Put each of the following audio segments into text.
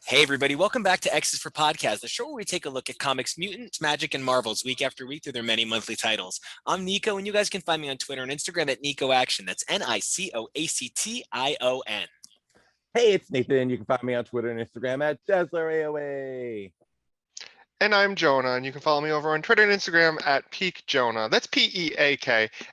Hey, everybody, welcome back to Xi4p Podcast, the show where we take a look at comics, mutants, magic, and marvels week after week through their many monthly titles. I'm Nico, and you guys can find me on Twitter and Instagram at Nico Action. That's NicoAction. Hey, it's Nathan. You can find me on Twitter and Instagram at JazzlerAOA. And I'm Jonah, and you can follow me over on Twitter and Instagram at PeakJonah. That's Peak.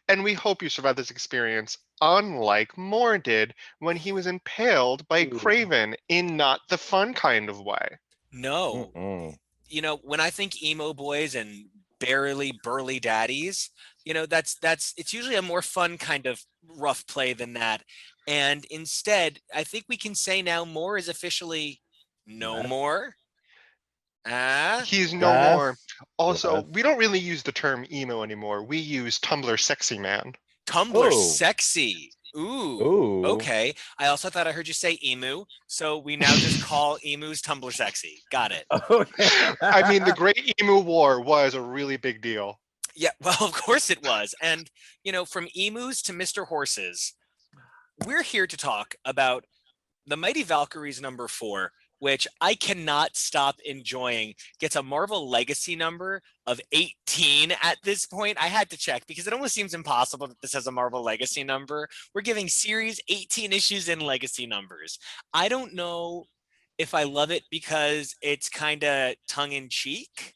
And we hope you survived this experience, unlike Moore did when he was impaled by Craven in not the fun kind of way. No. You know, when I think emo boys and barely burly daddies, it's usually a more fun kind of rough play than that. And instead, I think we can say now Moore is officially no more. He's no more. Also, we don't really use the term emo anymore. We use Tumblr sexy man. Tumblr sexy. Ooh. Okay. I also thought I heard you say emu, so we now just call emus Tumblr sexy. Got it. Okay. I mean, the Great Emu War was a really big deal. Yeah, well, of course it was. And, from emus to Mr. Horses, we're here to talk about the Mighty Valkyries #4, which I cannot stop enjoying, gets a Marvel Legacy number of 18 at this point. I had to check because it almost seems impossible that this has a Marvel Legacy number. We're giving series 18 issues in Legacy numbers. I don't know if I love it because it's kind of tongue-in-cheek.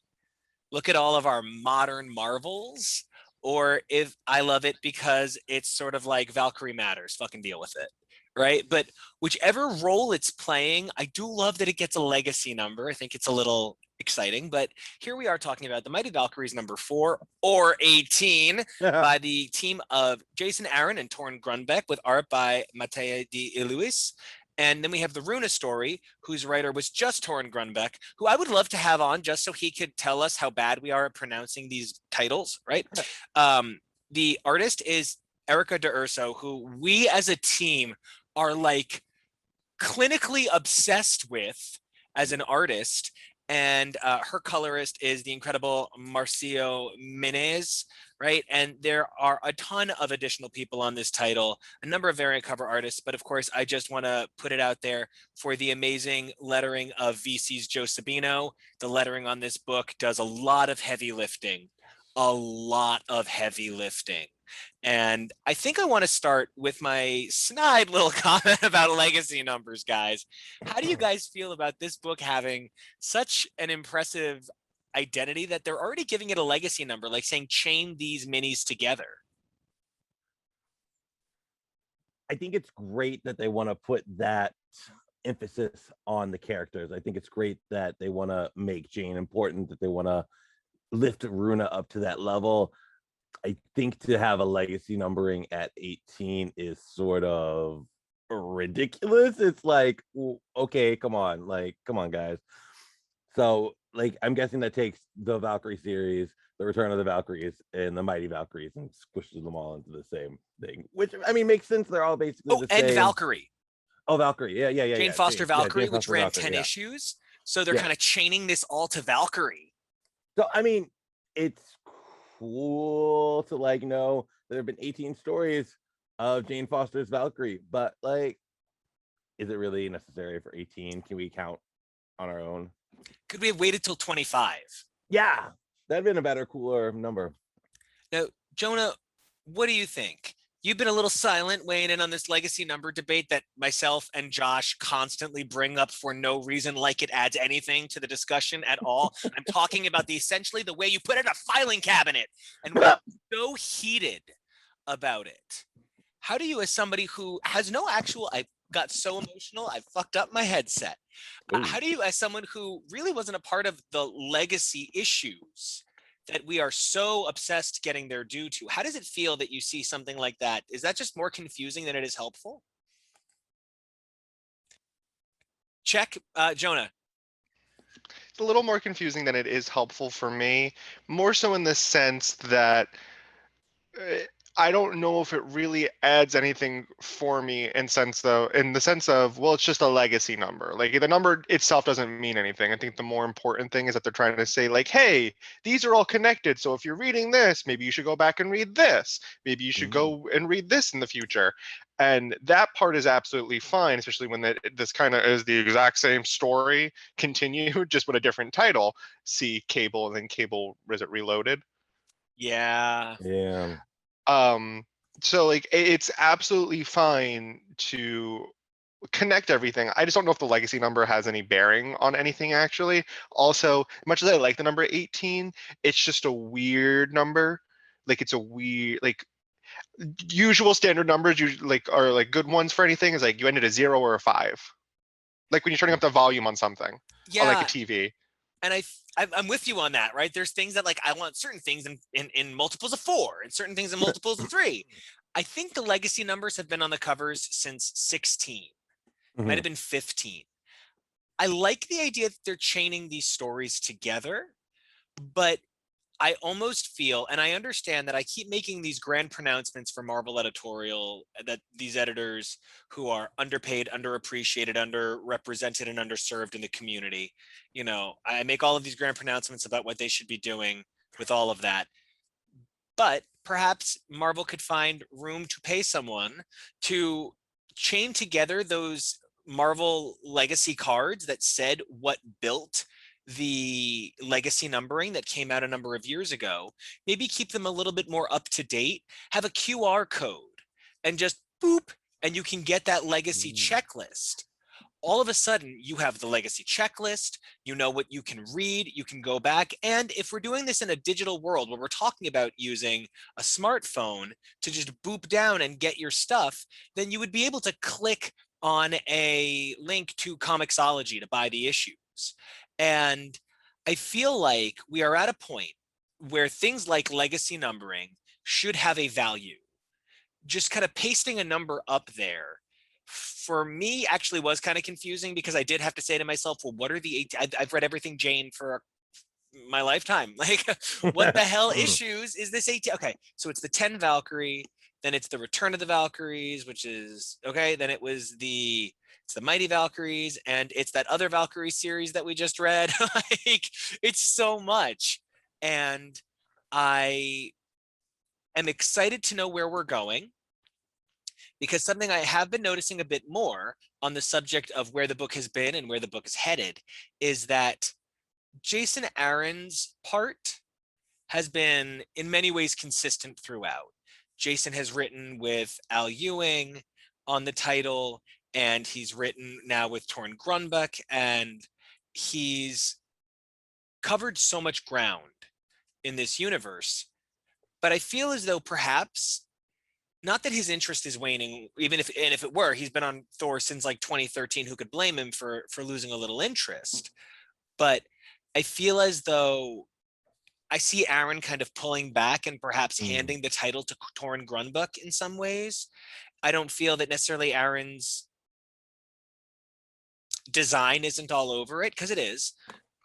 Look at all of our modern Marvels. Or if I love it because it's sort of like Valkyrie matters, fucking deal with it. Right? But whichever role it's playing, I do love that it gets a legacy number. I think it's a little exciting. But here we are talking about the Mighty Valkyries #4 or 18 by the team of Jason Aaron and Torn Grunbeck with art by Mattea De Luis. And then we have the Runa story, whose writer was just Torn Grunbeck, who I would love to have on just so he could tell us how bad we are at pronouncing these titles, right? The artist is Erica D'Urso, who we as a team are like clinically obsessed with as an artist. And her colorist is the incredible Marcio Menez, right? And there are a ton of additional people on this title, a number of variant cover artists, but of course, I just want to put it out there for the amazing lettering of VC's Joe Sabino. The lettering on this book does a lot of heavy lifting. And I think I want to start with my snide little comment about legacy numbers, guys. How do you guys feel about this book having such an impressive identity that they're already giving it a legacy number, like saying chain these minis together? I think it's great that they want to put that emphasis on the characters. I think it's great that they want to make Jane important, that they want to lift Runa up to that level. I think to have a legacy numbering at 18 is sort of ridiculous. It's like, okay, come on, guys. So, I'm guessing that takes the Valkyrie series, the Return of the Valkyries, and the Mighty Valkyries, and squishes them all into the same thing. Which, I mean, makes sense. They're all basically the same. And Valkyrie. Oh, Valkyrie. Yeah. Jane Foster Valkyrie, Jane which Foster ran Valkyrie, 10 issues. So they're kind of chaining this all to Valkyrie. So, I mean, it's cool to know there have been 18 stories of Jane Foster's Valkyrie, but is it really necessary for 18? Can we count on our own? Could we have waited till 25? Yeah, that'd been a better, cooler number. Now, Jonah, what do you think? You've been a little silent weighing in on this legacy number debate that myself and Josh constantly bring up for no reason, like it adds anything to the discussion at all. I'm talking about essentially the way you put it in a filing cabinet, and we're so heated about it. How do you, as somebody who has no actual, I got so emotional, I fucked up my headset. How do you, as someone who really wasn't a part of the legacy issues that we are so obsessed getting their due to, how does it feel that you see something like that? Is that just more confusing than it is helpful? Check, Jonah. It's a little more confusing than it is helpful for me, more so in the sense that I don't know if it really adds anything for me in the sense of, well, it's just a legacy number. Like the number itself doesn't mean anything. I think the more important thing is that they're trying to say like, hey, these are all connected. So if you're reading this, maybe you should go back and read this. Maybe you should Mm. go and read this in the future. And that part is absolutely fine, especially when this kind of is the exact same story continued, just with a different title. See Cable and then Cable, was it Reloaded? Yeah. Yeah. Um, so like it's absolutely fine to connect everything. I just don't know if the legacy number has any bearing on anything actually. Also, much as I like the number 18, it's just a weird number. Like it's a weird like usual standard numbers you like are like good ones for anything is like you end at a 0 or a 5. Like when you're turning up the volume on something on like a Yeah. TV. And I'm with you on that, right? There's things that like I want certain things in multiples of 4 and certain things in multiples of 3. I think the legacy numbers have been on the covers since 16. Might Mhm. have been 15. I like the idea that they're chaining these stories together, but I almost feel, and I understand that I keep making these grand pronouncements for Marvel editorial, that these editors who are underpaid, underappreciated, underrepresented, and underserved in the community, I make all of these grand pronouncements about what they should be doing with all of that. But perhaps Marvel could find room to pay someone to chain together those Marvel legacy cards that said what built the legacy numbering that came out a number of years ago. Maybe keep them a little bit more up to date, have a QR code, and just boop, and you can get that legacy Mm. checklist. All of a sudden you have the legacy checklist, you know what you can read, you can go back. And if we're doing this in a digital world where we're talking about using a smartphone to just boop down and get your stuff, then you would be able to click on a link to Comixology to buy the issues. And I feel like we are at a point where things like legacy numbering should have a value. Just kind of pasting a number up there for me actually was kind of confusing, because I did have to say to myself, well, what are the 18? I've read everything Jane for my lifetime. Like, what the hell issues is this 18? Okay, so it's the 10 Valkyrie, then it's the Return of the Valkyries, which is okay. Then it's the Mighty Valkyries, and it's that other Valkyrie series that we just read. Like, it's so much, and I am excited to know where we're going, because something I have been noticing a bit more on the subject of where the book has been and where the book is headed is that Jason Aaron's part has been in many ways consistent throughout. Jason has written with Al Ewing on the title, and he's written now with Torn Grunbuck, and he's covered so much ground in this universe. But I feel as though perhaps, not that his interest is waning, even if it were, he's been on Thor since like 2013. Who could blame him for losing a little interest? But I feel as though I see Aaron kind of pulling back and perhaps Mm. handing the title to Torrin Grunbuck in some ways. I don't feel that necessarily Aaron's design isn't all over it, because it is,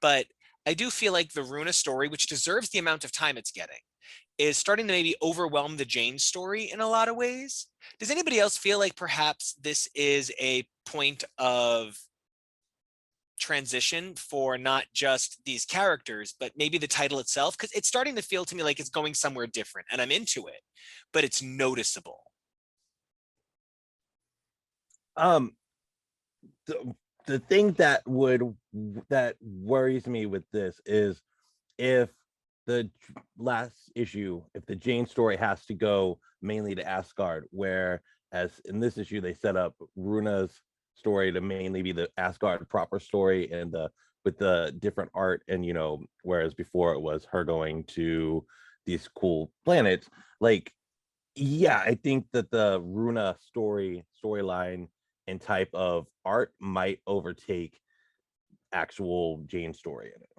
but I do feel like the Runa story, which deserves the amount of time it's getting, is starting to maybe overwhelm the Jane story in a lot of ways. Does anybody else feel like perhaps this is a point of transition for not just these characters, but maybe the title itself? Because it's starting to feel to me like it's going somewhere different, and I'm into it, but it's noticeable. Um, the, the thing that worries me with this is if the last issue, if the Jane story has to go mainly to Asgard, where as in this issue they set up Runa's story to mainly be the Asgard proper story and the with the different art, and whereas before it was her going to these cool planets. Like, yeah, I think that the Runa storyline and type of art might overtake actual Jane story in it.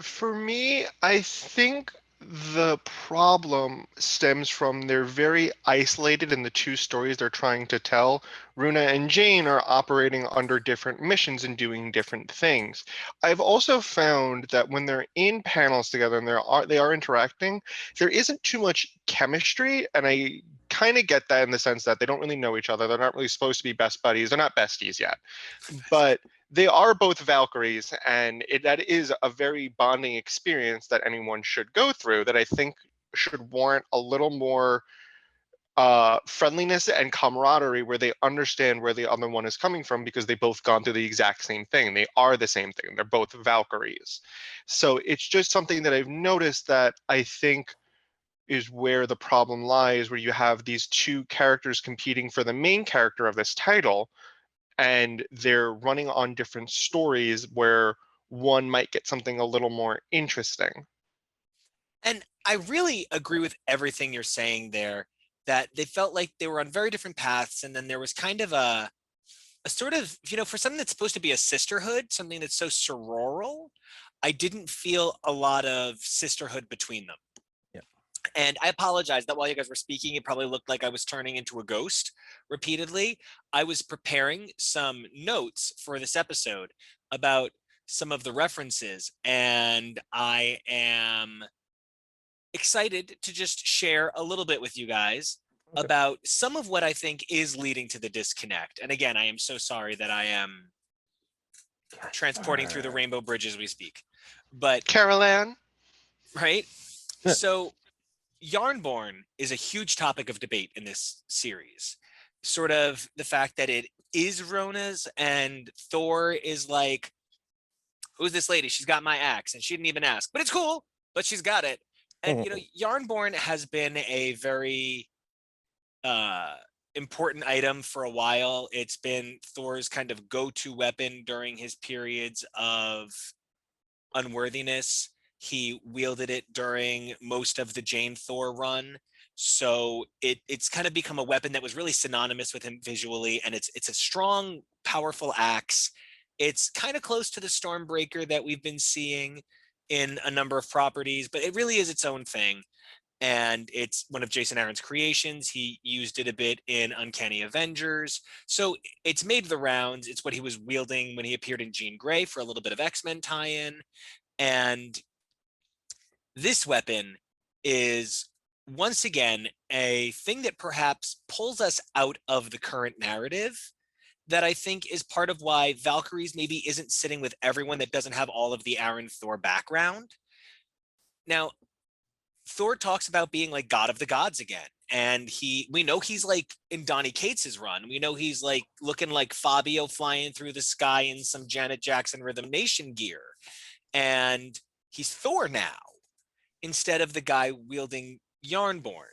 For me, I think the problem stems from they're very isolated in the two stories they're trying to tell. Runa and Jane are operating under different missions and doing different things. I've also found that when they're in panels together and they are interacting, there isn't too much chemistry, and I kind of get that in the sense that they don't really know each other. They're not really supposed to be best buddies. They're not besties yet, but they are both Valkyries, and that is a very bonding experience that anyone should go through. That I think should warrant a little more friendliness and camaraderie, where they understand where the other one is coming from because they both gone through the exact same thing. They are the same thing. They're both Valkyries, so it's just something that I've noticed that I think is where the problem lies, where you have these two characters competing for the main character of this title, and they're running on different stories where one might get something a little more interesting. And I really agree with everything you're saying there, that they felt like they were on very different paths. And then there was kind of a sort of, for something that's supposed to be a sisterhood, something that's so sororal, I didn't feel a lot of sisterhood between them. Yeah. And I apologize that while you guys were speaking, it probably looked like I was turning into a ghost repeatedly. I was preparing some notes for this episode about some of the references, and I am excited to just share a little bit with you guys Okay. about some of what I think is leading to the disconnect. And again, I am so sorry that I am transporting through the rainbow bridge as we speak. But Carol Ann? right? So Yarnborn is a huge topic of debate in this series. Sort of the fact that it is Rona's, and Thor is like, who's this lady? She's got my axe, and she didn't even ask, but it's cool, but she's got it. And Yarnborn has been a very important item for a while. It's been Thor's kind of go-to weapon during his periods of unworthiness. He wielded it during most of the Jane Thor run. So it's kind of become a weapon that was really synonymous with him visually, and it's a strong, powerful axe. It's kind of close to the Stormbreaker that we've been seeing in a number of properties, but it really is its own thing. And it's one of Jason Aaron's creations. He used it a bit in Uncanny Avengers. So it's made the rounds. It's what he was wielding when he appeared in Jean Grey for a little bit of X-Men tie-in. And this weapon is once again a thing that perhaps pulls us out of the current narrative, that I think is part of why Valkyries maybe isn't sitting with everyone that doesn't have all of the Aaron Thor background. Now, Thor talks about being like god of the gods again. And we know he's like in Donny Cates's run. We know he's like looking like Fabio flying through the sky in some Janet Jackson Rhythm Nation gear. And he's Thor now, instead of the guy wielding Yarnborn.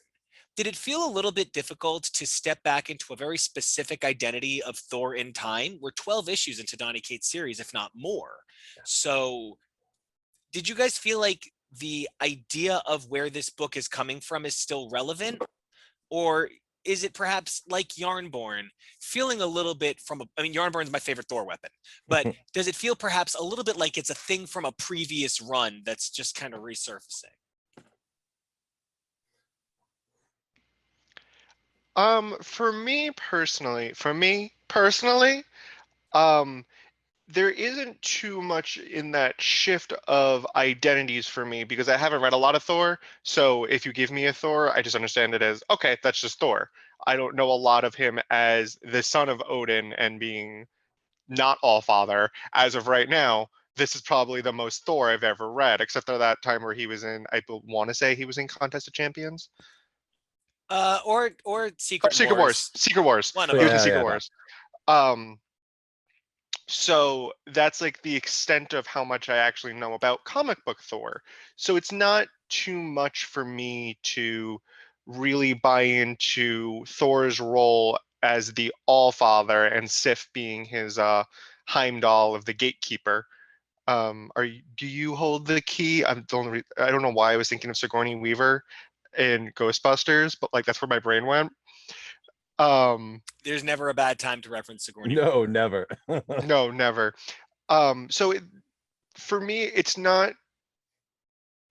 Did it feel a little bit difficult to step back into a very specific identity of Thor in time? We're 12 issues into Donny Cates' series, if not more. So did you guys feel like the idea of where this book is coming from is still relevant? Or is it perhaps like Yarnborn, feeling a little bit from I mean, Yarnborn's my favorite Thor weapon, but does it feel perhaps a little bit like it's a thing from a previous run that's just kind of resurfacing? For me personally, um, there isn't too much in that shift of identities for me because I haven't read a lot of Thor. So if you give me a Thor, I just understand it as, okay, that's just Thor. I don't know a lot of him as the son of Odin and being not all father. As of right now, this is probably the most Thor I've ever read, except for that time where he was in, I want to say he was in Contest of Champions. Or Or Secret Secret Wars. Wars, Secret Wars. one of He was them. in Yeah, Secret yeah, Wars. Um, so that's like the extent of how much I actually know about comic book Thor. So it's not too much for me to really buy into Thor's role as the All Father and Sif being his Heimdall of the Gatekeeper. Do you hold the key? I don't know why I was thinking of Sigourney Weaver in Ghostbusters, but like that's where my brain went. There's never a bad time to reference Sigourney no, Weaver. never. No, never. So for me, it's not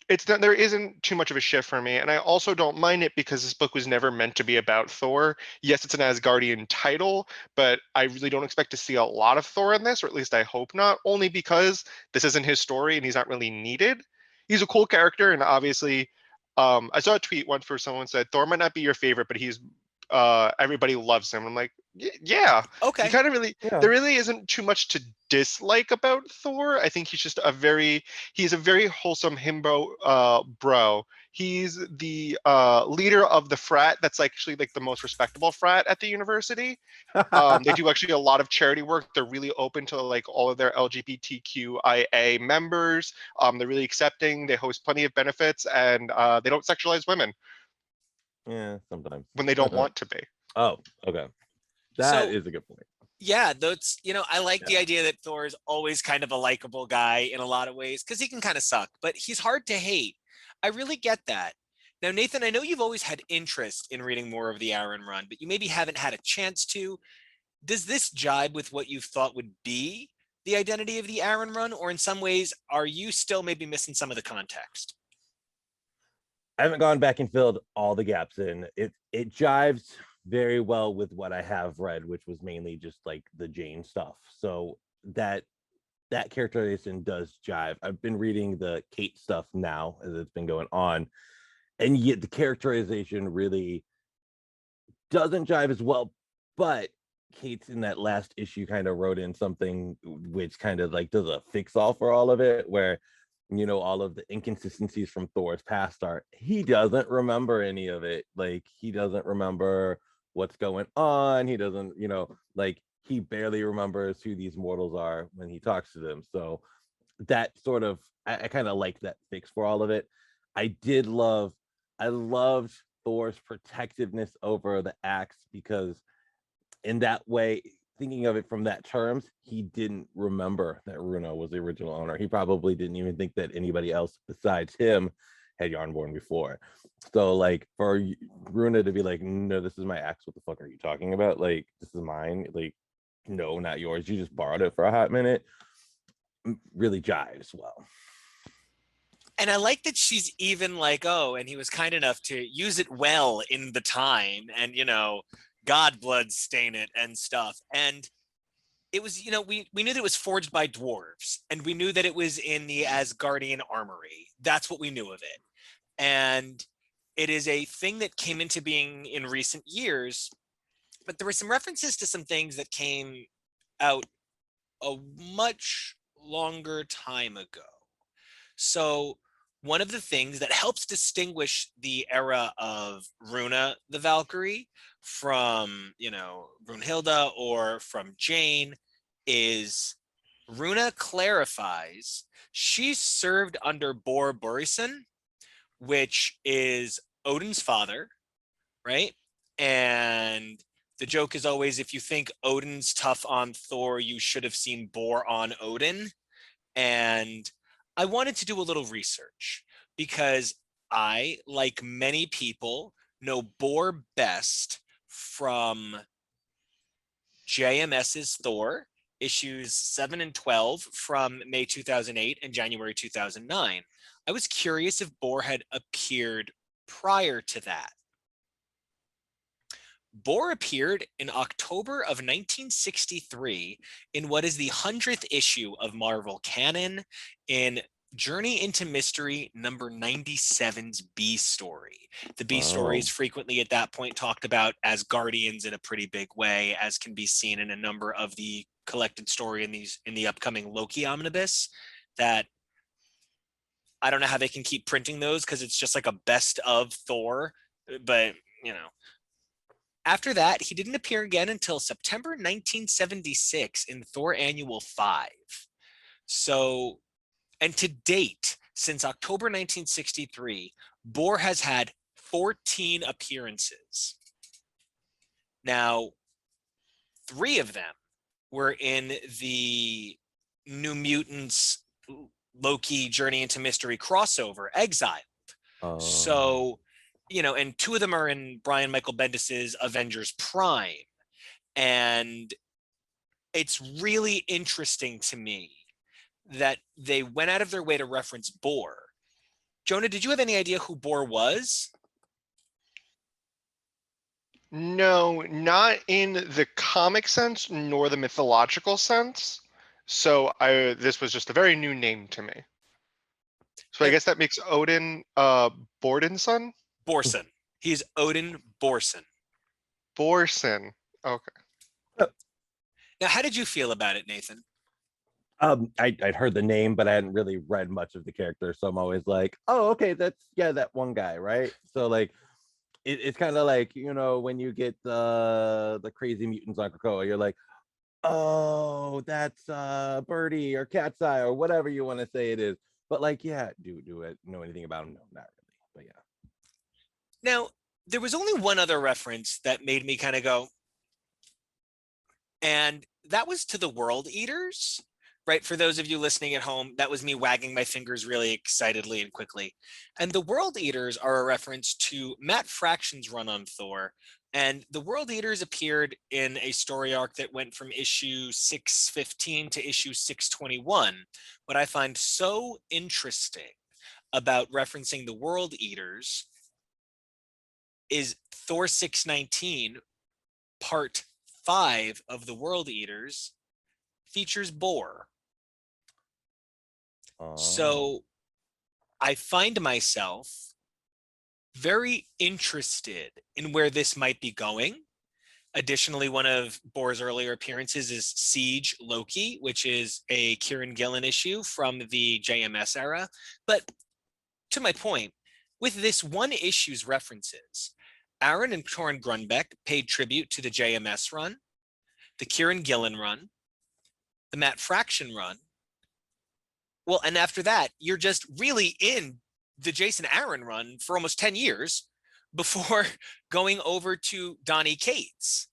it's not, there isn't too much of a shift for me, and I also don't mind it because this book was never meant to be about Thor. Yes, it's an Asgardian title, but I really don't expect to see a lot of Thor in this, or at least I hope not, only because this isn't his story and he's not really needed. He's a cool character, and obviously, I saw a tweet once where someone said Thor might not be your favorite, but he's everybody loves him. I'm like, yeah, you Okay. kind of really, Yeah. there really isn't too much to dislike about Thor. I think he's just he's a very wholesome himbo bro. He's the leader of the frat that's actually like the most respectable frat at the university. They do actually a lot of charity work. They're really open to like all of their LGBTQIA members. They're really accepting. They host plenty of benefits, and they don't sexualize women Yeah, sometimes. when they don't want to be. Oh, okay. That So is a good point. yeah, that's, I like the Yeah. idea that Thor is always kind of a likable guy in a lot of ways because he can kind of suck, but he's hard to hate. I really get that. Now, Nathan, I know you've always had interest in reading more of the Aaron run, but you maybe haven't had a chance to. Does this jibe with what you thought would be the identity of the Aaron run, or in some ways, are you still maybe missing some of the context? I haven't gone back and filled all the gaps in. It jives very well with what I have read, which was mainly just like the Jane stuff. So that characterization does jive. I've been reading the Kate stuff now as it's been going on, and yet the characterization really doesn't jive as well. But Kate's in that last issue kind of wrote in something which kind of like does a fix all for all of it, where all of the inconsistencies from Thor's past are he doesn't remember any of it. Like he doesn't remember what's going on. He doesn't, like he barely remembers who these mortals are when he talks to them. So that sort of I kind of like that fix for all of it. I loved Thor's protectiveness over the axe because in that way, thinking of it from that terms, he didn't remember that Runa was the original owner. He probably didn't even think that anybody else besides him had Yarnborn before. So like for Runa to be like, no, this is my axe. What the fuck are you talking about? Like, this is mine. Like, no, not yours. You just borrowed it for a hot minute. Really jives well. And I like that she's even like, oh, and he was kind enough to use it well in the time and, God blood stain it and stuff. And it was, we knew that it was forged by dwarves and we knew that it was in the Asgardian armory. That's what we knew of it. And it is a thing that came into being in recent years, but there were some references to some things that came out a much longer time ago. So one of the things that helps distinguish the era of Runa the Valkyrie from, Brunhilde or from Jane is Runa clarifies she served under Bor Borisson, which is Odin's father, right? And the joke is always if you think Odin's tough on Thor, you should have seen Bor on Odin. And I wanted to do a little research because I, like many people, know Bor best from JMS's Thor, issues 7 and 12 from May 2008 and January 2009. I was curious if Bor had appeared prior to that. Bor appeared in October of 1963 in what is the 100th issue of Marvel Canon in Journey into Mystery number 97's B story. The B story is frequently at that point talked about as Guardians in a pretty big way, as can be seen in a number of the collected story in the upcoming Loki omnibus. That I don't know how they can keep printing those because it's just like a best of Thor, but after that, he didn't appear again until September 1976 in Thor Annual 5. So, and to date, since October 1963, Bor has had 14 appearances. Now, 3 of them were in the New Mutants Loki Journey into Mystery crossover, Exile. So, and 2 of them are in Brian Michael Bendis's Avengers Prime. And it's really interesting to me that they went out of their way to reference Bor, Jonah, did you have any idea who Bor was? No, not in the comic sense nor the mythological sense. So this was just a very new name to me. So I Now, guess that makes Odin Borden's son? Borson. He's Odin Borson. Borson. Okay. Now, how did you feel about it, Nathan? I'd heard the name, but I hadn't really read much of the character, so I'm always like, oh, okay, that's that one guy, right? So like, it's kind of like, when you get the crazy mutants on Krakoa, you're like, oh, that's Birdie or Cat's Eye or whatever you want to say it is. But like, yeah, do it know anything about him? No, not really. But yeah. Now, there was only one other reference that made me kind of go, and that was to the World Eaters, right? For those of you listening at home, that was me wagging my fingers really excitedly and quickly. And the World Eaters are a reference to Matt Fraction's run on Thor. And the World Eaters appeared in a story arc that went from issue 615 to issue 621. What I find so interesting about referencing the World Eaters is Thor 619, part 5 of the World Eaters, features Bor. Oh. So I find myself very interested in where this might be going. Additionally, one of Bor's earlier appearances is Siege Loki, which is a Kieran Gillen issue from the JMS era. But to my point, with this one issue's references, Aaron and Torrin Grunbeck paid tribute to the JMS run, the Kieran Gillen run, the Matt Fraction run. Well, and after that, you're just really in the Jason Aaron run for almost 10 years before going over to Donny Cates,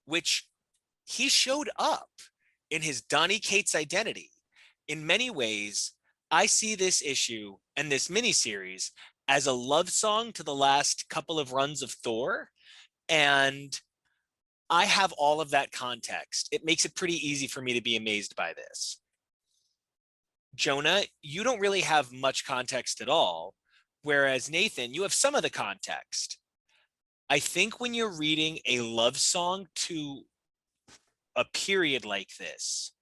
which he showed up in his Donny Cates identity. In many ways, I see this issue and this miniseries as a love song to the last couple of runs of Thor. And I have all of that context. It makes it pretty easy for me to be amazed by this. Jonah, you don't really have much context at all, whereas Nathan, you have some of the context. I think when you're reading a love song to a period like this,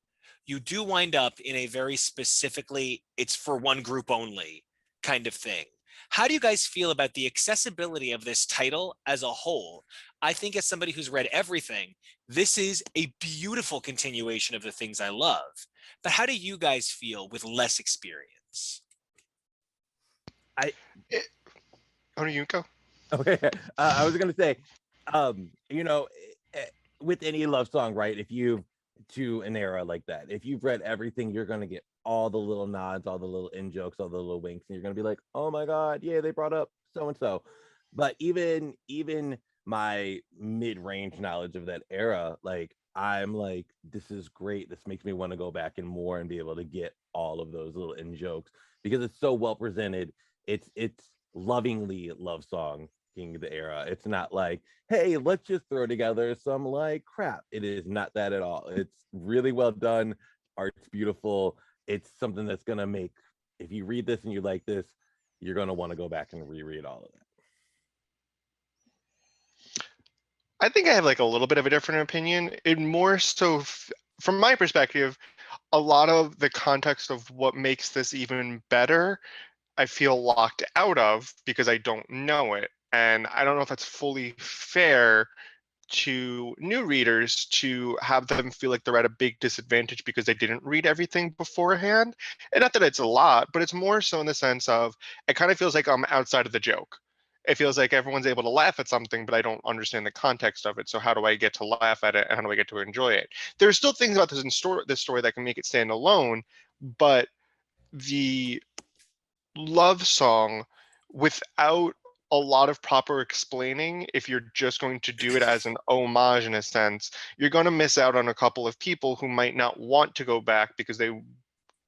you do wind up in a very specifically, it's for one group only kind of thing. How do you guys feel about the accessibility of this title as a whole? I think as somebody who's read everything, this is a beautiful continuation of the things I love. But how do you guys feel with less experience? Oh, you go. Okay. I was gonna say, you know, with any love song, right? If you to an era like that, if you've read everything, you're gonna get all the little nods, all the little in jokes, all the little winks, and you're gonna be like, oh my god, yeah, they brought up so and so. But even my mid-range knowledge of that era, like I'm like, this is great. This makes me want to go back and more and be able to get all of those little in jokes because it's so well presented. It's lovingly love song the era. It's not like, hey, let's just throw together some like crap. It is not that at all. It's really well done. Art's beautiful. It's something that's gonna make, if you read this and you like this, you're gonna want to go back and reread all of that. I think I have like a little bit of a different opinion. It more so, from my perspective, a lot of the context of what makes this even better, I feel locked out of because I don't know it. And I don't know if that's fully fair to new readers to have them feel like they're at a big disadvantage because they didn't read everything beforehand. And not that it's a lot, but it's more so in the sense of it kind of feels like I'm outside of the joke. It feels like everyone's able to laugh at something, but I don't understand the context of it. So how do I get to laugh at it and how do I get to enjoy it? There's still things about this story that can make it stand alone, but the love song without a lot of proper explaining, if you're just going to do it as an homage in a sense, you're going to miss out on a couple of people who might not want to go back because they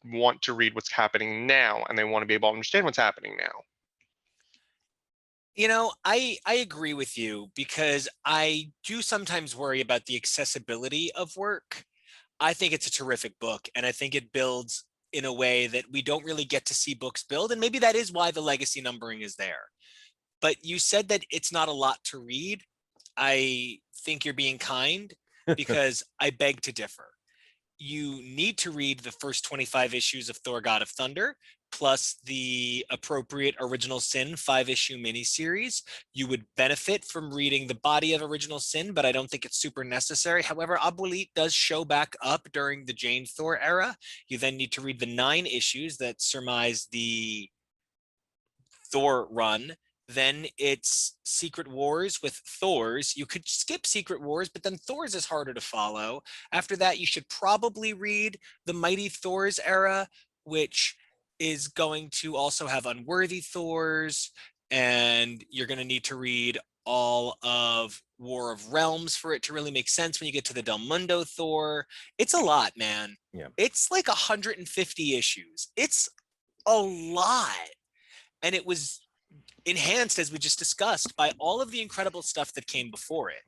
want to read what's happening now and they want to be able to understand what's happening now. You know, I agree with you because I do sometimes worry about the accessibility of work. I think it's a terrific book and I think it builds in a way that we don't really get to see books build. And maybe that is why the legacy numbering is there. But you said that it's not a lot to read. I think you're being kind because I beg to differ. You need to read the first 25 issues of Thor God of Thunder, plus the appropriate Original Sin 5-issue miniseries. You would benefit from reading the body of Original Sin, but I don't think it's super necessary. However, Abuelit does show back up during the Jane Thor era. You then need to read the 9 issues that surmise the Thor run. Then it's Secret Wars with Thor's. You could skip Secret Wars, but then Thor's is harder to follow. After that, you should probably read the Mighty Thor's era, which is going to also have Unworthy Thors, and you're going to need to read all of War of Realms for it to really make sense when you get to the Del Mundo Thor. It's a lot, man. Yeah. It's like 150 issues. It's a lot. And it was enhanced, as we just discussed, by all of the incredible stuff that came before it.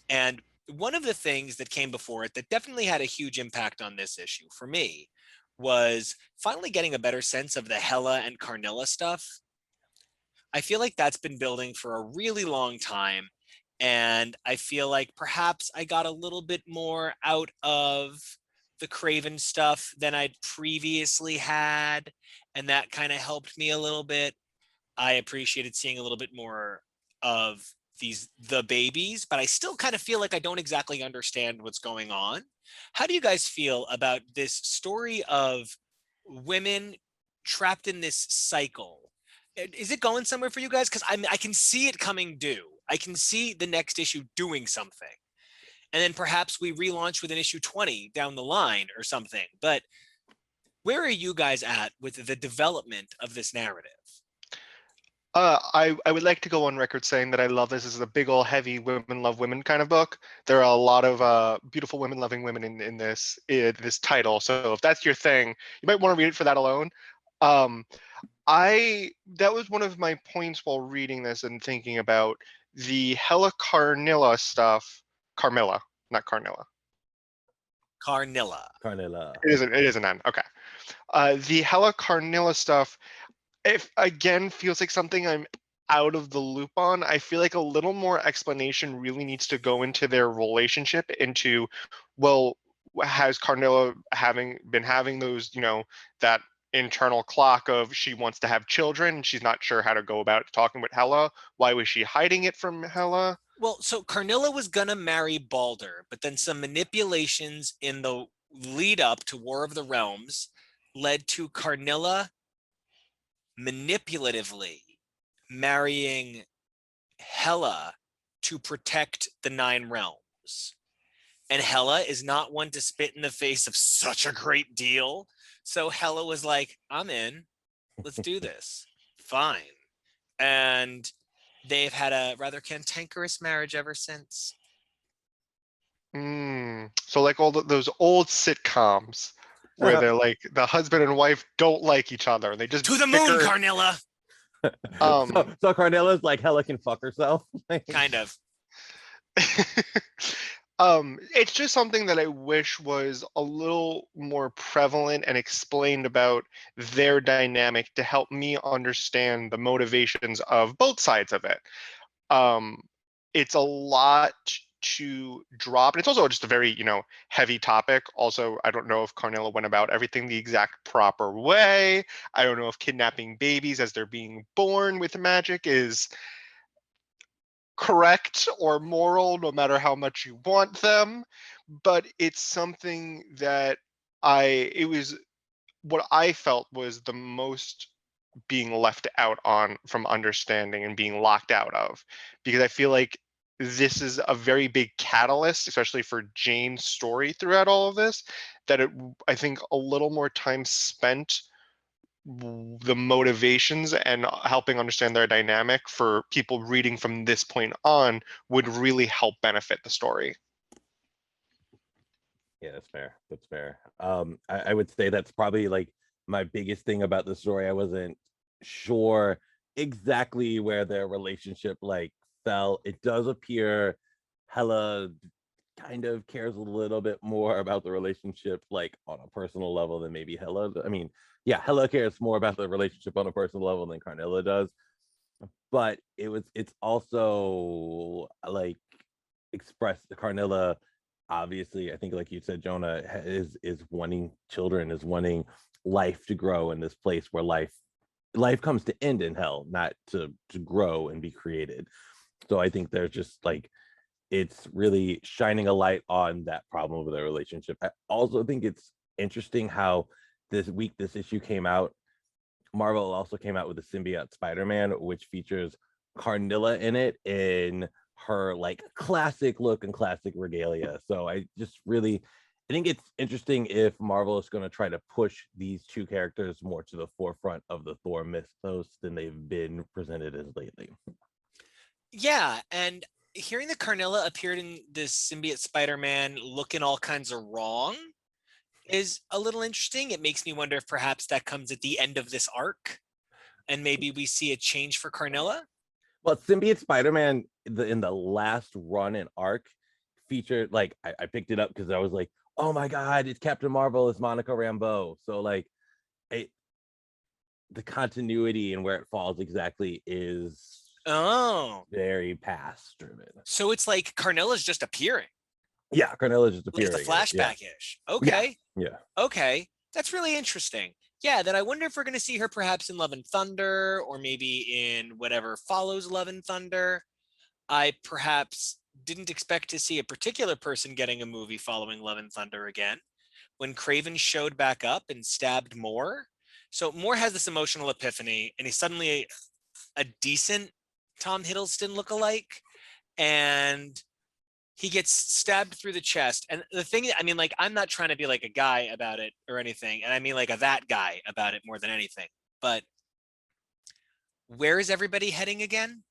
And one of the things that came before it that definitely had a huge impact on this issue for me was finally getting a better sense of the Hela and Carnilla stuff. I feel like that's been building for a really long time. And I feel like perhaps I got a little bit more out of the Craven stuff than I'd previously had. And that kind of helped me a little bit. I appreciated seeing a little bit more of the babies, but I still kind of feel like I don't exactly understand what's going on. How do you guys feel about this story of women trapped in this cycle? Is it going somewhere for you guys? Because I can see it coming due. I can see the next issue doing something. And then perhaps we relaunch with an issue 20 down the line or something. But where are you guys at with the development of this narrative? I would like to go on record saying that I love this. This is a big old heavy women love women kind of book. There are a lot of beautiful women loving women in this title. So if that's your thing, you might want to read it for that alone. That was one of my points while reading this and thinking about the Hela Carnilla stuff. Carmilla, not Carnilla. Carnilla. It is an N. Okay. The Hela Carnilla stuff, if again feels like something I'm out of the loop on. I feel like a little more explanation really needs to go into their relationship, into, well, has Carnilla been having those, that internal clock of she wants to have children, she's not sure how to go about talking with Hela. Why was she hiding it from Hela? Well, so Carnilla was gonna marry Balder, but then some manipulations in the lead up to War of the Realms led to Carnilla manipulatively marrying Hela to protect the 9 realms. And Hela is not one to spit in the face of such a great deal. So Hela was like, I'm in. Let's do this. Fine. And they've had a rather cantankerous marriage ever since. So like all those old sitcoms where they're like the husband and wife don't like each other and they just To the moon, Carnilla. So Carnilla's like Hela can fuck herself. Kind of. It's just something that I wish was a little more prevalent and explained about their dynamic to help me understand the motivations of both sides of it. It's a lot to drop, and it's also just a very heavy topic. Also, I don't know if Carnilla went about everything the exact proper way. I don't know if kidnapping babies as they're being born with magic is correct or moral, no matter how much you want them. But it's something that it was what I felt was the most being left out on from understanding and being locked out of, because I feel like this is a very big catalyst, especially for Jane's story throughout all of this, that I think a little more time spent the motivations and helping understand their dynamic for people reading from this point on would really help benefit the story. Yeah, that's fair. That's fair. I would say that's probably like my biggest thing about the story. I wasn't sure exactly where their relationship like fell. It does appear Hela kind of cares a little bit more about the relationship, like on a personal level, than maybe Hela. I mean, yeah, Hela cares more about the relationship on a personal level than Carnilla does. But it's also like expressed Carnilla. Obviously, I think, like you said, Jonah is wanting children, is wanting life to grow in this place where life comes to end in hell, not to grow and be created. So I think there's just like it's really shining a light on that problem of their relationship. I also think it's interesting how this week this issue came out. Marvel also came out with a symbiote Spider-Man, which features Carnilla in it in her like classic look and classic regalia. So I think it's interesting if Marvel is going to try to push these two characters more to the forefront of the Thor mythos than they've been presented as lately. Yeah, and hearing that Carnilla appeared in this symbiote Spider-Man looking all kinds of wrong is a little interesting. It makes me wonder if perhaps that comes at the end of this arc, and maybe we see a change for Carnilla. Well, symbiote Spider-Man in the last run and arc featured like I picked it up because I was like, oh my god, it's Captain Marvel, it's Monica Rambeau. So like the continuity and where it falls exactly is very past driven. So it's like Carnilla's just appearing. Yeah, Carnilla's just Like appearing. the flashback-ish. Okay. Yeah. Okay. That's really interesting. Yeah, then I wonder if we're going to see her perhaps in Love and Thunder, or maybe in whatever follows Love and Thunder. I perhaps didn't expect to see a particular person getting a movie following Love and Thunder again. When Craven showed back up and stabbed Moore. So Moore has this emotional epiphany, and he's suddenly a decent Tom Hiddleston lookalike, and he gets stabbed through the chest. And the thing, I mean, like, I'm not trying to be like a guy about it or anything, and I mean like that guy about it more than anything. But where is everybody heading again?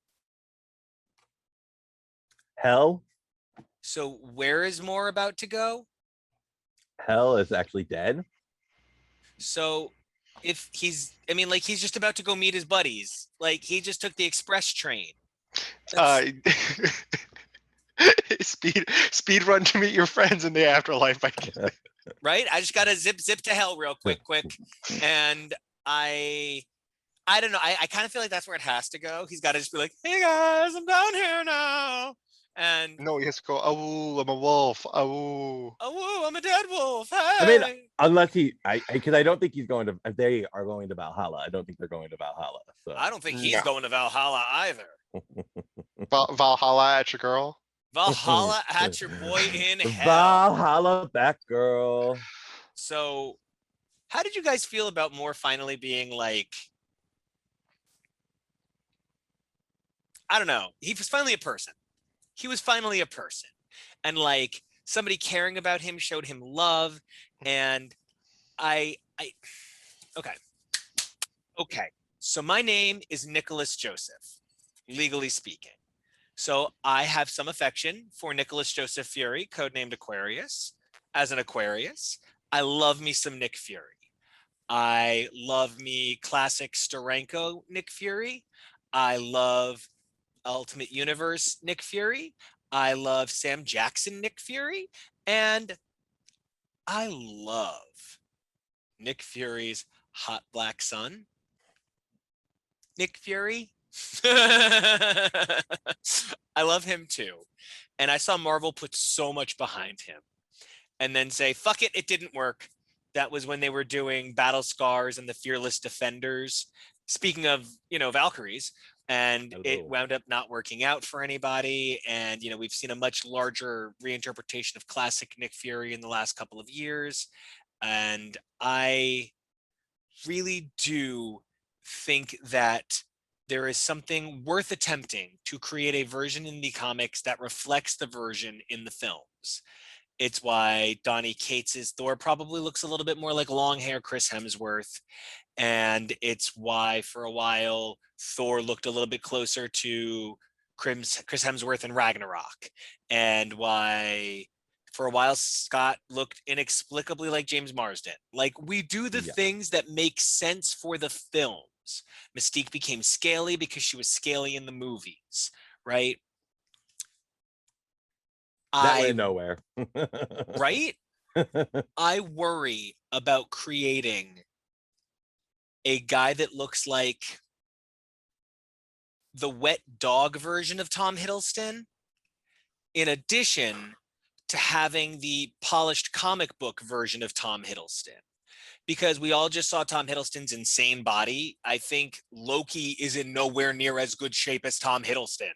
Hell. So where is Moore about to go? Hell is actually dead. So if he's, I mean, like, he's just about to go meet his buddies. Like, he just took the express train. Speed run to meet your friends in the afterlife. Right? I just gotta zip to hell real quick. And I don't know. I kind of feel like that's where it has to go. He's got to just be like, hey guys, I'm down here now. And no, he has to go, oh, I'm a wolf. Oh, I'm a dead wolf. Hey. I mean, unless because I don't think he's going to. They are going to Valhalla. I don't think they're going to Valhalla. So I don't think he's going to Valhalla either. Valhalla at your girl. Valhalla at your boy in hell. Valhalla back girl. So, how did you guys feel about Moore finally being like, I don't know, he was finally a person. He was finally a person. And like somebody caring about him showed him love. And okay. So my name is Nicholas Joseph, legally speaking. So I have some affection for Nicholas Joseph Fury, codenamed Aquarius. As an Aquarius, I love me some Nick Fury. I love me classic Steranko Nick Fury. I love Ultimate Universe Nick Fury. I love Sam Jackson Nick Fury. And I love Nick Fury's hot black son, Nick Fury. I love him too. And I saw Marvel put so much behind him and then say, fuck it, it didn't work. That was when they were doing Battle Scars and the Fearless Defenders. Speaking of, Valkyries, and it wound up not working out for anybody. And, we've seen a much larger reinterpretation of classic Nick Fury in the last couple of years. And I really do think that there is something worth attempting to create a version in the comics that reflects the version in the films. It's why Donny Cates's Thor probably looks a little bit more like long hair Chris Hemsworth. And it's why for a while Thor looked a little bit closer to Chris Hemsworth in Ragnarok. And why for a while Scott looked inexplicably like James Marsden. Like, we do the things that make sense for the films. Mystique became scaly because she was scaly in the movies, right? That went I nowhere. right? I worry about creating a guy that looks like the wet dog version of Tom Hiddleston, in addition to having the polished comic book version of Tom Hiddleston. Because we all just saw Tom Hiddleston's insane body. I think Loki is in nowhere near as good shape as Tom Hiddleston.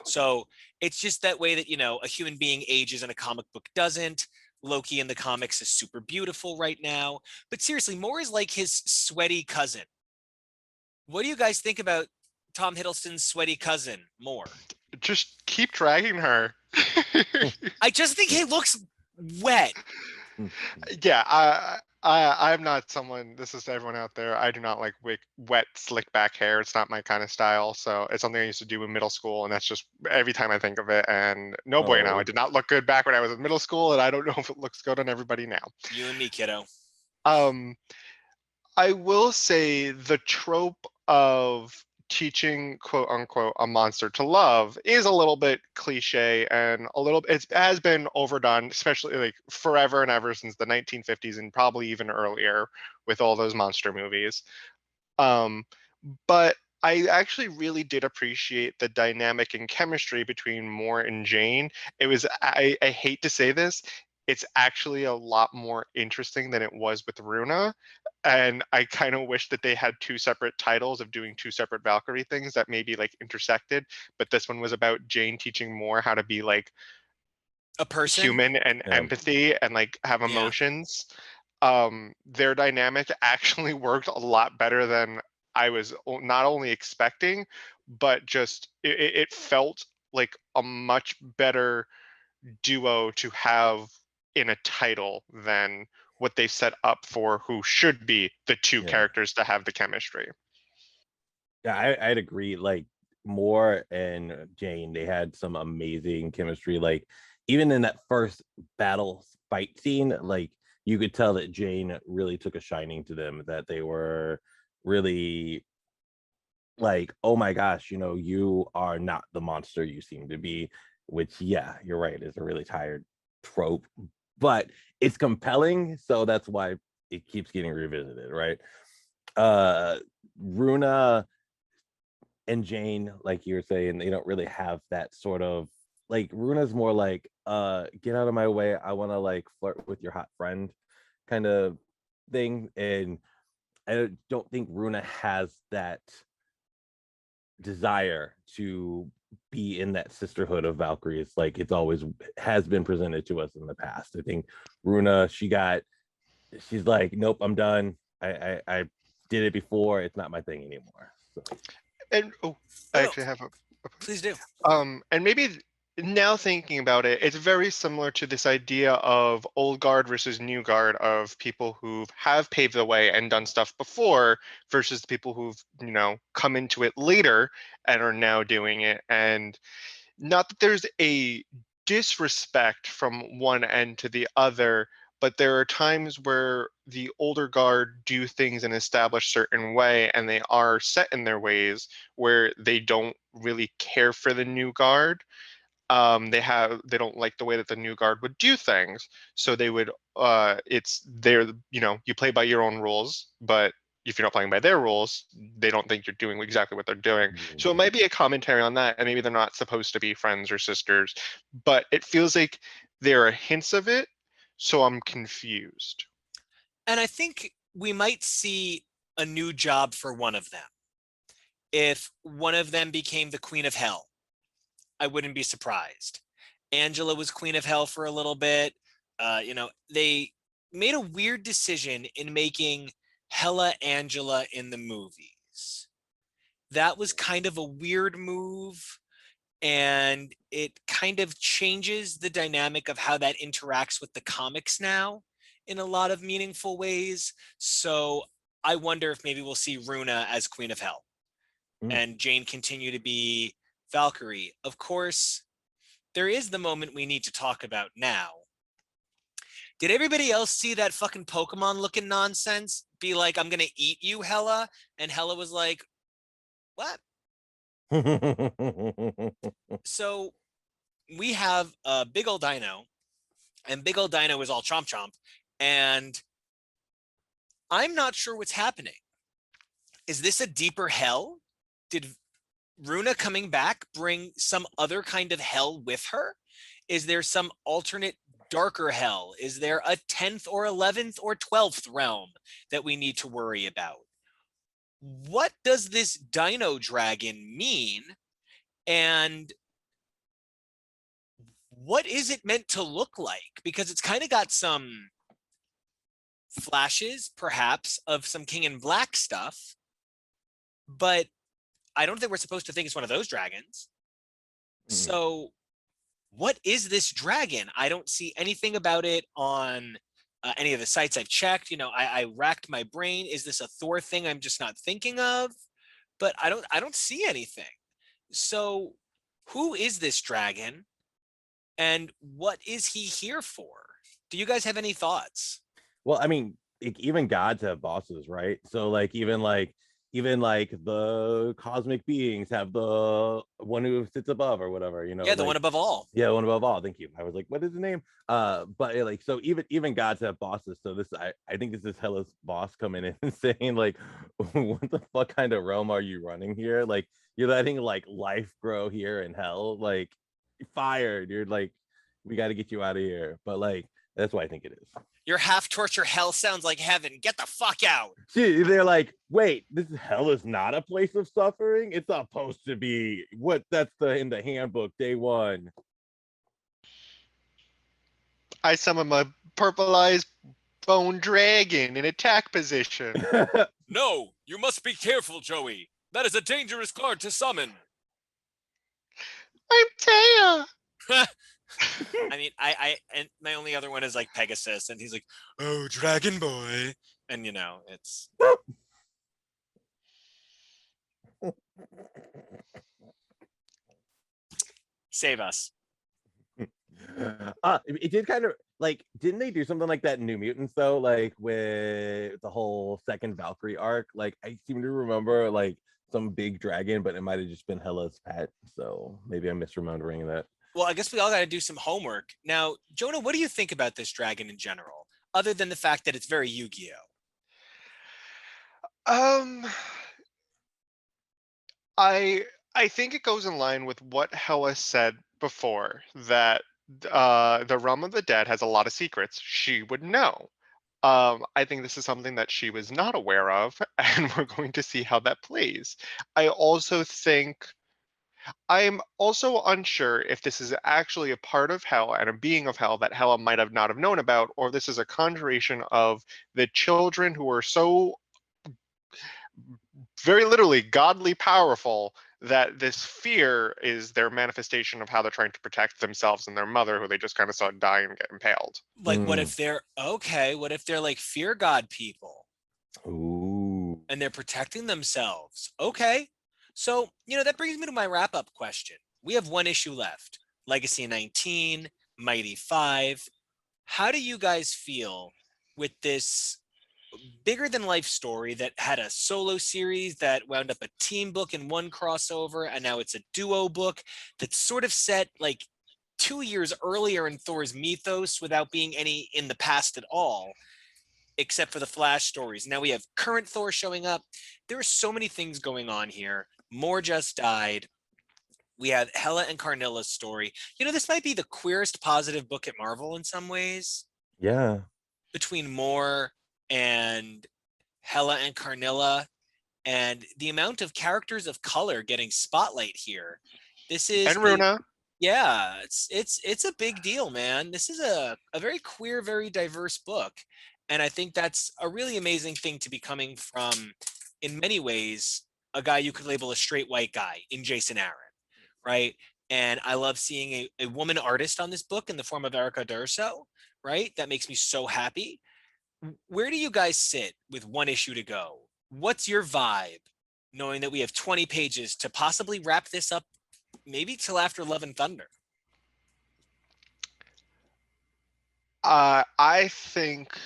So it's just that way that, a human being ages and a comic book doesn't. Loki in the comics is super beautiful right now. But seriously, Moore is like his sweaty cousin. What do you guys think about Tom Hiddleston's sweaty cousin, Moore? Just keep dragging her. I just think he looks wet. Yeah, I'm not someone. This is to everyone out there. I do not like wet, slick back hair. It's not my kind of style. So it's something I used to do in middle school, and that's just every time I think of it. And no bueno. Oh. It did not look good back when I was in middle school, and I don't know if it looks good on everybody now. You and me, kiddo. Um, I will say the trope of teaching quote unquote a monster to love is a little bit cliche and it has been overdone, especially like forever and ever since the 1950s and probably even earlier with all those monster movies. But I actually really did appreciate the dynamic and chemistry between Moore and Jane. I hate to say this, it's actually a lot more interesting than it was with Runa. And I kind of wish that they had two separate titles of doing two separate Valkyrie things that maybe like intersected. But this one was about Jane teaching Moore how to be like A person? human and Yeah. empathy and like have Yeah. emotions. Their dynamic actually worked a lot better than I was not only expecting, but just it felt like a much better duo to have in a title than what they set up for who should be the two Yeah. characters to have the chemistry. Yeah, I'd agree. Like Moore and Jane, they had some amazing chemistry. Like even in that first battle fight scene, like you could tell that Jane really took a shining to them, that they were really like, oh my gosh, you are not the monster you seem to be, which, yeah, you're right, is a really tired trope, but it's compelling. So that's why it keeps getting revisited, right? Runa and Jane, like you're saying, they don't really have that sort of like Runa's more like, get out of my way. I want to like flirt with your hot friend kind of thing. And I don't think Runa has that desire to be in that sisterhood of Valkyries like it's always has been presented to us in the past. I think Runa, she's like, nope, I'm done. I did it before. It's not my thing anymore. So. And I no. actually have a Please do. and maybe now thinking about it, it's very similar to this idea of old guard versus new guard, of people who have paved the way and done stuff before versus the people who've, come into it later and are now doing it. And not that there's a disrespect from one end to the other, but there are times where the older guard do things in an established certain way and they are set in their ways where they don't really care for the new guard. They don't like the way that the new guard would do things, so they would it's their, you play by your own rules, but if you're not playing by their rules, they don't think you're doing exactly what they're doing. So it might be a commentary on that, and maybe they're not supposed to be friends or sisters, but it feels like there are hints of it, so I'm confused. And I think we might see a new job for one of them. If one of them became the Queen of Hell, I wouldn't be surprised. Angela was Queen of Hell for a little bit. They made a weird decision in making Hela Angela in the movies. That was kind of a weird move, and it kind of changes the dynamic of how that interacts with the comics now in a lot of meaningful ways. So I wonder if maybe we'll see Runa as Queen of Hell and Jane continue to be Valkyrie. Of course, there is the moment we need to talk about now. Did everybody else see that fucking Pokemon looking nonsense? Be like, I'm gonna eat you, Hela? And Hela was like, what? So we have a big old dino, and big old dino is all chomp chomp, and I'm not sure what's happening. Is this a deeper hell? Did Runa coming back bring some other kind of hell with her? Is there some alternate darker hell? Is there a 10th or 11th or 12th realm that we need to worry about? What does this dino dragon mean? And what is it meant to look like? Because it's kind of got some flashes, perhaps, of some King in Black stuff, but I don't think we're supposed to think it's one of those dragons. So what is this dragon? I don't see anything about it on any of the sites I've checked. I racked my brain. Is this a Thor thing I'm just not thinking of? But I don't see anything. So who is this dragon, and what is he here for? Do you guys have any thoughts? Well, I mean, even gods have bosses, right? So like even like the cosmic beings have the one who sits above or whatever, Yeah, the like, one above all. yeah, one above all. Thank you. I was like, what is the name? But like, so even gods have bosses. So I think this is Hela's boss coming in and saying like, what the fuck kind of realm are you running here? Like, you're letting like life grow here in hell. Like, you're fired. You're like, we got to get you out of here. But like, that's what I think it is. Your half torture hell sounds like heaven. Get the fuck out. See, they're like, wait, this hell is not a place of suffering. It's supposed to be what that's in the handbook, day one. I summon my purple-eyes bone dragon in attack position. No, you must be careful, Joey. That is a dangerous card to summon. I'm Taya. I mean, and my only other one is like Pegasus, and he's like, "Oh, Dragon Boy," and it's save us. It did kind of like, didn't they do something like that in New Mutants though? Like with the whole second Valkyrie arc, like I seem to remember like some big dragon, but it might have just been Hela's pet. So maybe I'm misremembering that. Well, I guess we all got to do some homework now. Jonah, what do you think about this dragon in general, other than the fact that it's very Yu-Gi-Oh? I think it goes in line with what Hela said before, that the realm of the dead has a lot of secrets she would know. I think this is something that she was not aware of, and we're going to see how that plays. I also think I'm also unsure if this is actually a part of hell and a being of hell that Hela might have not have known about, or this is a conjuration of the children who are so very literally godly powerful that this fear is their manifestation of how they're trying to protect themselves and their mother, who they just kind of saw die and get impaled. Like, what if they're okay? What if they're like fear god people? Ooh. And they're protecting themselves. Okay. So, that brings me to my wrap up question. We have one issue left, Legacy 19, Mighty 5. How do you guys feel with this bigger than life story that had a solo series that wound up a team book in one crossover, and now it's a duo book that's sort of set like 2 years earlier in Thor's mythos without being any in the past at all, except for the Flash stories? Now we have current Thor showing up. There are so many things going on here. Moore just died. We have Hela and Carnilla's story. This might be the queerest positive book at Marvel in some ways. Yeah. Between Moore and Hela and Carnilla, and the amount of characters of color getting spotlight here. This is And Runa. Yeah, it's a big deal, man. This is a very queer, very diverse book. And I think that's a really amazing thing to be coming from, in many ways, a guy you could label a straight white guy in Jason Aaron, right? And I love seeing a woman artist on this book in the form of Erica Durso, right? That makes me so happy. Where do you guys sit with one issue to go? What's your vibe, knowing that we have 20 pages to possibly wrap this up, maybe till after Love and Thunder? I think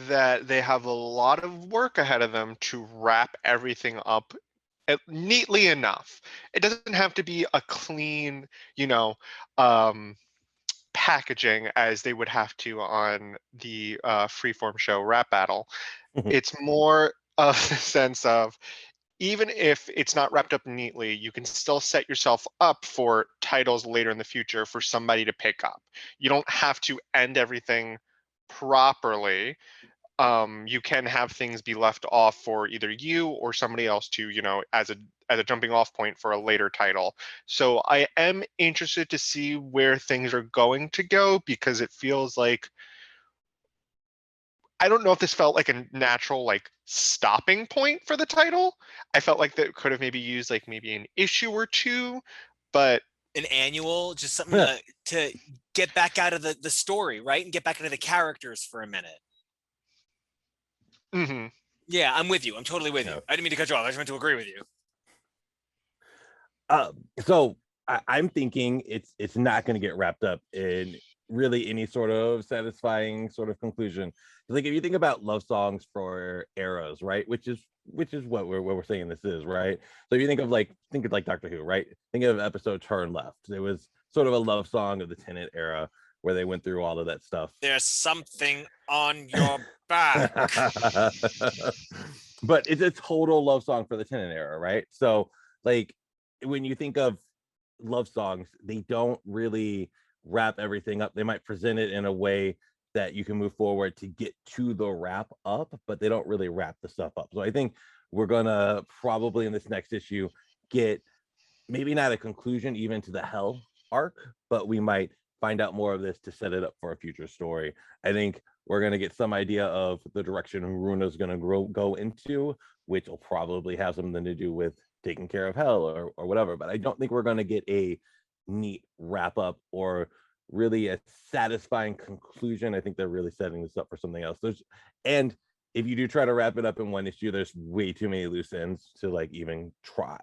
that they have a lot of work ahead of them to wrap everything up neatly enough. It doesn't have to be a clean, um, packaging as they would have to on the freeform show Rap Battle. It's more of the sense of, even if it's not wrapped up neatly, you can still set yourself up for titles later in the future for somebody to pick up. You don't have to end everything properly. You can have things be left off for either you or somebody else to, as a jumping off point for a later title. So I am interested to see where things are going to go, because it feels like, I don't know if this felt like a natural like stopping point for the title. I felt like that could have maybe used like maybe an issue or two, but An annual, just something to get back out of the story, right? And get back into the characters for a minute. mm-hmm. Yeah, I'm with you. I'm totally with you. Yeah. I didn't mean to cut you off. I just meant to agree with you. So I'm thinking it's not going to get wrapped up in really any sort of satisfying sort of conclusion. Like, if you think about love songs for eras, right, which is what we're saying this is, right? So if you think of like Doctor Who, right? Think of episode Turn Left. It was sort of a love song of the Tennant era where they went through all of that stuff. There's something on your back. But it's a total love song for the Tennant era, right? So like, when you think of love songs, they don't really wrap everything up. They might present it in a way that you can move forward to get to the wrap up, but they don't really wrap the stuff up. So I think we're gonna probably in this next issue get maybe not a conclusion even to the Hell arc, but we might find out more of this to set it up for a future story. I think we're going to get some idea of the direction Runa is going to go into, which will probably have something to do with taking care of Hell or whatever. But I don't think we're going to get a neat wrap up or really a satisfying conclusion. I think they're really setting this up for something else. And if you do try to wrap it up in one issue, there's way too many loose ends to like even try.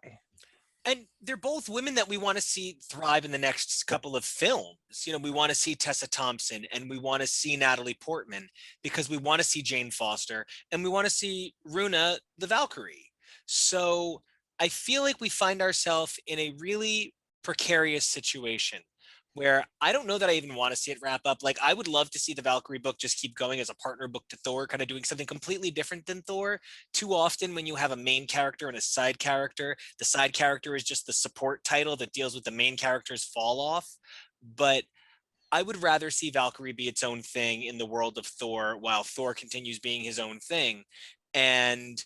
And they're both women that we want to see thrive in the next couple of films. We want to see Tessa Thompson and we want to see Natalie Portman, because we want to see Jane Foster and we want to see Runa the Valkyrie. So I feel like we find ourselves in a really precarious situation where I don't know that I even want to see it wrap up. Like, I would love to see the Valkyrie book just keep going as a partner book to Thor, kind of doing something completely different than Thor. Too often when you have a main character and a side character, the side character is just the support title that deals with the main character's fall off. But I would rather see Valkyrie be its own thing in the world of Thor while Thor continues being his own thing. And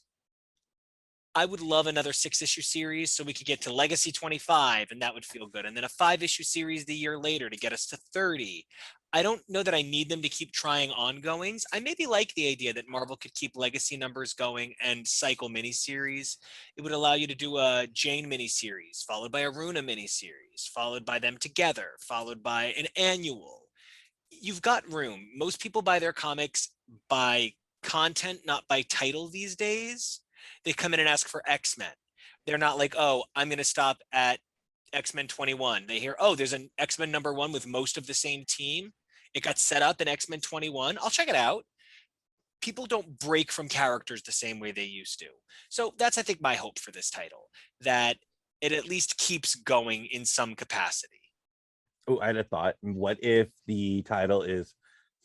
I would love another 6-issue series so we could get to Legacy 25, and that would feel good. And then a 5-issue series the year later to get us to 30. I don't know that I need them to keep trying ongoings. I maybe like the idea that Marvel could keep Legacy numbers going and cycle miniseries. It would allow you to do a Jane miniseries, followed by a Runa miniseries, followed by them together, followed by an annual. You've got room. Most people buy their comics by content, not by title these days. They come in and ask for X-Men. They're not like, oh, I'm going to stop at X-Men 21. They hear, oh, there's an X-Men #1 with most of the same team. It got set up in X-Men 21. I'll check it out. People don't break from characters the same way they used to. So that's, I think, my hope for this title, that it at least keeps going in some capacity. Oh, I had a thought. What if the title is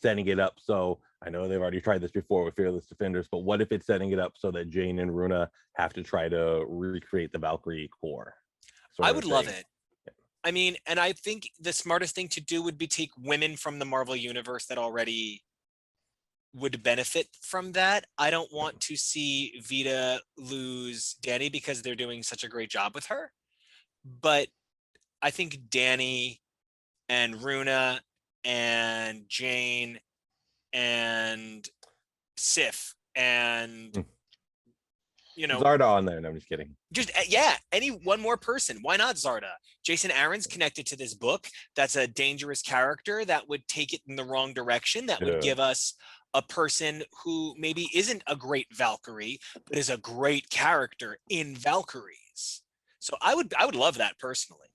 setting it up so, I know they've already tried this before with Fearless Defenders, but what if it's setting it up so that Jane and Runa have to try to recreate the Valkyrie core? I would love it. I mean, and I think the smartest thing to do would be take women from the Marvel universe that already would benefit from that. I don't want to see Vita lose Dani because they're doing such a great job with her. But I think Dani and Runa and Jane and Sif and Zarda on there. No, I'm just kidding. Just any one more person. Why not Zarda? Jason Aaron's connected to this book. That's a dangerous character that would take it in the wrong direction. That would give us a person who maybe isn't a great Valkyrie, but is a great character in Valkyries. So I would love that personally.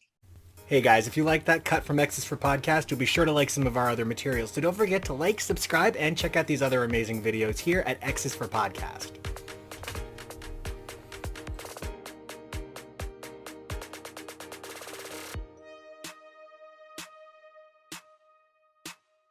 Hey guys, if you like that cut from Xi4p Podcast, you'll be sure to like some of our other materials. So don't forget to like, subscribe, and check out these other amazing videos here at Xi4p Podcast.